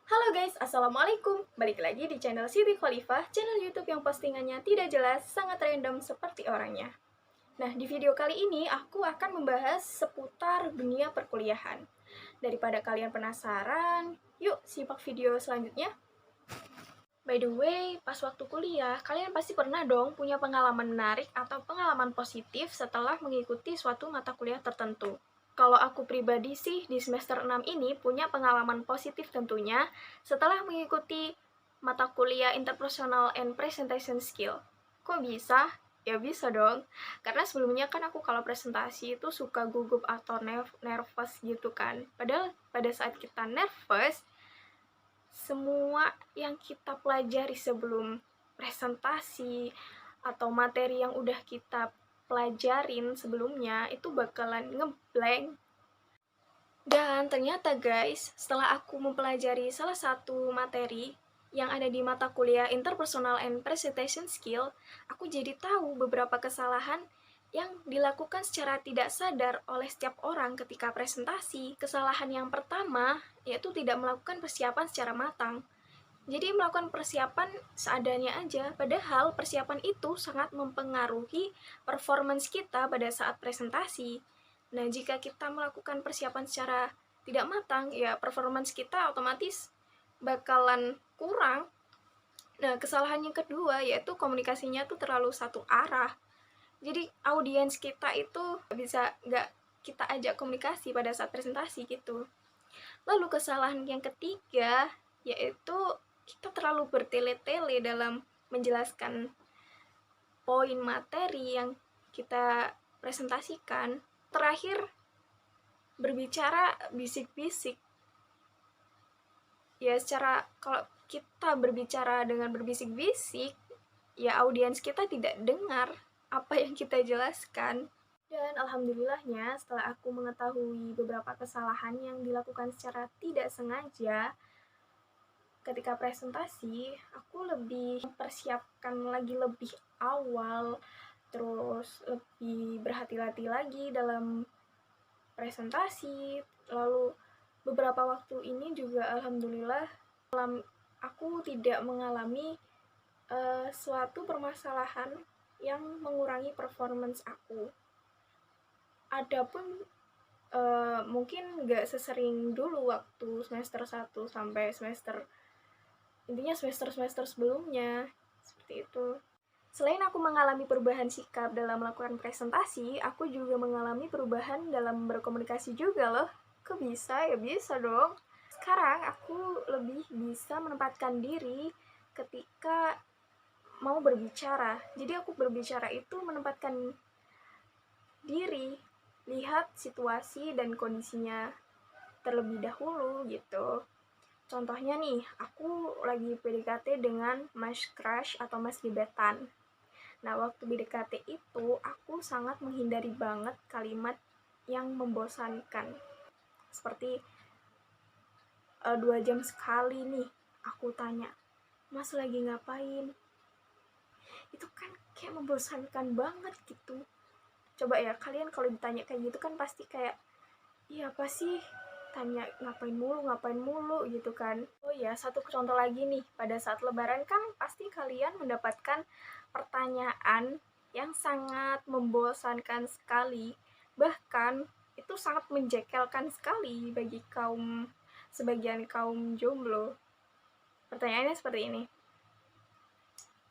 Halo guys, Assalamualaikum. Balik lagi di channel Siti Khalifah, channel YouTube yang postingannya tidak jelas, sangat random seperti orangnya. Nah, di video kali ini aku akan membahas seputar dunia perkuliahan. Daripada kalian penasaran, yuk simak video selanjutnya. By the way, pas waktu kuliah, kalian pasti pernah dong punya pengalaman menarik atau pengalaman positif setelah mengikuti suatu mata kuliah tertentu. Kalau aku pribadi sih di semester 6 ini punya pengalaman positif tentunya setelah mengikuti mata kuliah Interpersonal and Presentation Skill. Kok bisa? Ya bisa dong. Karena sebelumnya kan aku kalau presentasi itu suka gugup atau nervous gitu kan. Padahal pada saat kita nervous, semua yang kita pelajari sebelum presentasi atau materi yang udah kita pelajarin sebelumnya itu bakalan ngeblank. Dan ternyata guys, setelah aku mempelajari salah satu materi yang ada di mata kuliah Interpersonal and Presentation Skill, aku jadi tahu beberapa kesalahan yang dilakukan secara tidak sadar oleh setiap orang ketika presentasi. Kesalahan yang pertama yaitu tidak melakukan persiapan secara matang. Jadi melakukan persiapan seadanya aja, padahal persiapan itu sangat mempengaruhi performance kita pada saat presentasi. Nah, jika kita melakukan persiapan secara tidak matang, ya performance kita otomatis bakalan kurang. Nah, kesalahan yang kedua yaitu komunikasinya tuh terlalu satu arah. Jadi audiens kita itu bisa nggak kita ajak komunikasi pada saat presentasi gitu. Lalu kesalahan yang ketiga yaitu kita terlalu bertele-tele dalam menjelaskan poin materi yang kita presentasikan. Terakhir, berbicara bisik-bisik. Ya secara kalau kita berbicara dengan berbisik-bisik, ya audiens kita tidak dengar apa yang kita jelaskan. Dan alhamdulillahnya setelah aku mengetahui beberapa kesalahan yang dilakukan secara tidak sengaja ketika presentasi, aku lebih mempersiapkan lagi lebih awal, terus lebih berhati-hati lagi dalam presentasi. Lalu beberapa waktu ini juga alhamdulillah aku tidak mengalami suatu permasalahan yang mengurangi performance aku. Adapun mungkin nggak sesering dulu waktu semester 1 sampai semester sebelumnya, seperti itu. Selain aku mengalami perubahan sikap dalam melakukan presentasi, aku juga mengalami perubahan dalam berkomunikasi juga loh. Kok bisa? Ya bisa dong. Sekarang aku lebih bisa menempatkan diri ketika mau berbicara. Jadi aku berbicara itu menempatkan diri, lihat situasi dan kondisinya terlebih dahulu gitu. Contohnya nih, aku lagi PDKT dengan mas crush atau mas gebetan. Nah, waktu PDKT itu, aku sangat menghindari banget kalimat yang membosankan. Seperti 2 jam sekali nih, aku tanya, Mas lagi ngapain? Itu kan kayak membosankan banget gitu. Coba ya, kalian kalau ditanya kayak gitu kan pasti kayak, iya apa sih? Tanya ngapain mulu gitu kan. Oh ya, satu contoh lagi nih, pada saat lebaran kan pasti kalian mendapatkan pertanyaan yang sangat membosankan sekali, bahkan itu sangat menjekelkan sekali bagi sebagian kaum jomblo. Pertanyaannya seperti ini,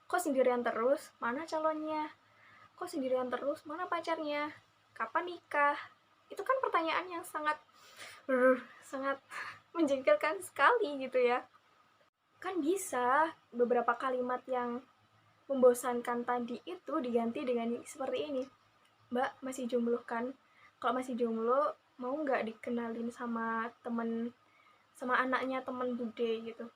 kok sendirian terus? Mana calonnya? Kok sendirian terus? Mana pacarnya? Kapan nikah? Itu kan pertanyaan yang sangat sangat menjengkelkan sekali gitu ya. Kan bisa beberapa kalimat yang membosankan tadi itu diganti dengan seperti ini. Mbak, masih jomblo kan? Kalau masih jomblo, mau nggak dikenalin sama anaknya temen bude gitu?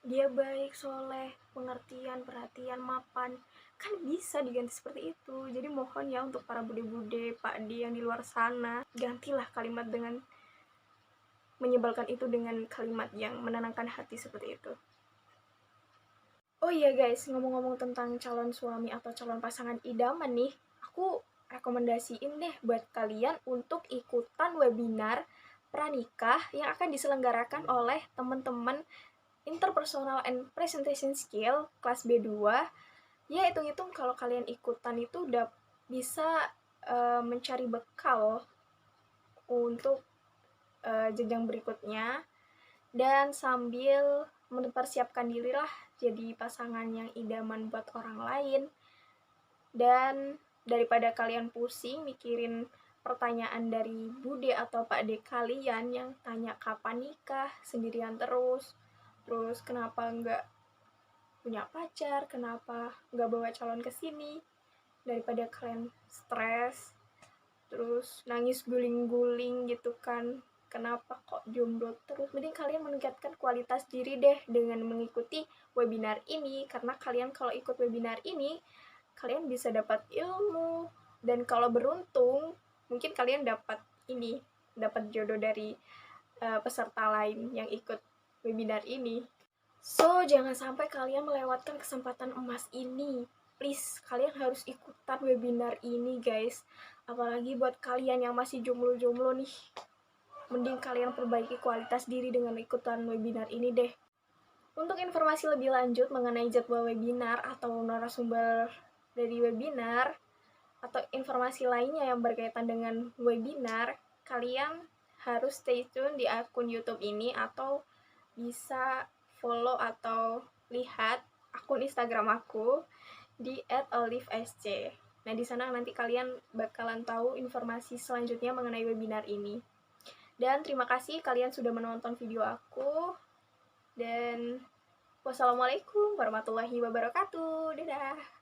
Dia baik, soleh, pengertian, perhatian, mapan. Kan bisa diganti seperti itu. Jadi mohon ya untuk para bude-bude, Pak D yang di luar sana, gantilah kalimat dengan menyebalkan itu dengan kalimat yang menenangkan hati seperti itu. Oh iya guys, ngomong-ngomong tentang calon suami atau calon pasangan idaman nih, aku rekomendasiin deh buat kalian untuk ikutan webinar pranikah yang akan diselenggarakan oleh teman-teman Interpersonal and Presentation Skill kelas B2. Ya, hitung-hitung kalau kalian ikutan itu udah bisa mencari bekal untuk jenjang berikutnya, dan sambil mempersiapkan diri lah jadi pasangan yang idaman buat orang lain. Dan daripada kalian pusing mikirin pertanyaan dari Bude atau Pak D kalian yang tanya kapan nikah, sendirian terus kenapa nggak punya pacar, kenapa nggak bawa calon ke sini, daripada kalian stres terus nangis guling-guling gitu kan, kenapa kok jomblo terus, mending kalian meningkatkan kualitas diri deh dengan mengikuti webinar ini. Karena kalian kalau ikut webinar ini kalian bisa dapat ilmu, dan kalau beruntung mungkin kalian dapat jodoh dari peserta lain yang ikut webinar ini. So, jangan sampai kalian melewatkan kesempatan emas ini. Please, kalian harus ikutan webinar ini, guys. Apalagi buat kalian yang masih jomblo-jomblo nih. Mending kalian perbaiki kualitas diri dengan ikutan webinar ini deh. Untuk informasi lebih lanjut mengenai jadwal webinar atau narasumber dari webinar, atau informasi lainnya yang berkaitan dengan webinar, kalian harus stay tune di akun YouTube ini, atau bisa follow atau lihat akun Instagram aku di @olivesc. Nah, di sana nanti kalian bakalan tahu informasi selanjutnya mengenai webinar ini. Dan terima kasih kalian sudah menonton video aku. Dan wassalamualaikum warahmatullahi wabarakatuh. Dadah.